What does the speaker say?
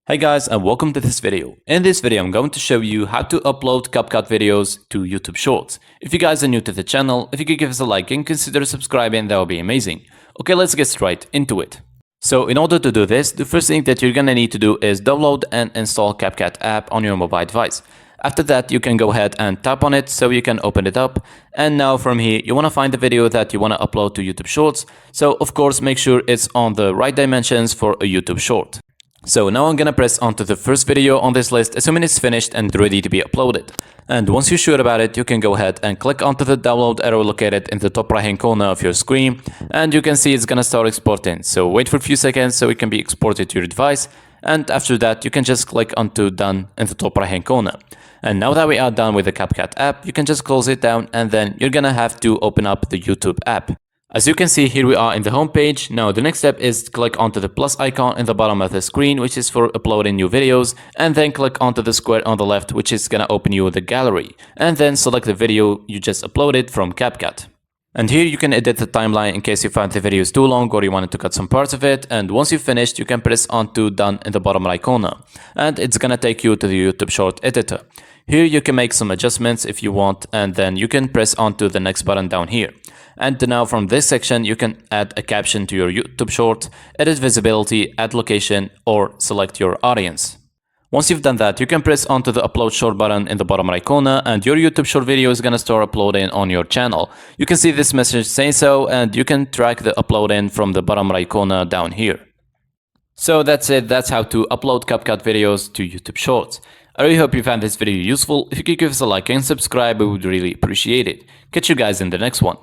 Hey guys, and welcome to this video. In this video, I'm going to show you how to upload CapCut videos to YouTube Shorts. If you guys are new to the channel, if you could give us a like and consider subscribing, that would be amazing. Okay, let's get straight into it. So in order to do this, the first thing that you're gonna need to do is download and install CapCut app on your mobile device. After that, you can go ahead and tap on it so you can open it up. And now from here, you want to find the video that you want to upload to YouTube Shorts. So of course, make sure it's on the right dimensions for a YouTube Short. So now I'm gonna press onto the first video on this list, assuming it's finished and ready to be uploaded. And once you're sure about it, you can go ahead and click onto the download arrow located in the top right hand corner of your screen, and you can see it's gonna start exporting. So wait for a few seconds so it can be exported to your device, and after that you can just click onto done in the top right hand corner. And now that we are done with the CapCut app, you can just close it down, and then you're gonna have to open up the YouTube app. As you can see, here we are in the home page. Now the next step is to click onto the plus icon in the bottom of the screen, which is for uploading new videos, and then click onto the square on the left, which is gonna open you the gallery, and then select the video you just uploaded from CapCut. And here you can edit the timeline in case you find the video is too long or you wanted to cut some parts of it. And once you've finished, you can press onto done in the bottom right corner, and it's gonna take you to the YouTube short editor. Here you can make some adjustments if you want, and then you can press onto the next button down here. And now from this section, you can add a caption to your YouTube short, edit visibility, add location, or select your audience. Once you've done that, you can press onto the upload short button in the bottom right corner, and your YouTube short video is gonna start uploading on your channel. You can see this message saying so, and you can track the uploading from the bottom right corner down here. So that's it. That's how to upload CapCut videos to YouTube Shorts. I really hope you found this video useful. If you could give us a like and subscribe, we would really appreciate it. Catch you guys in the next one.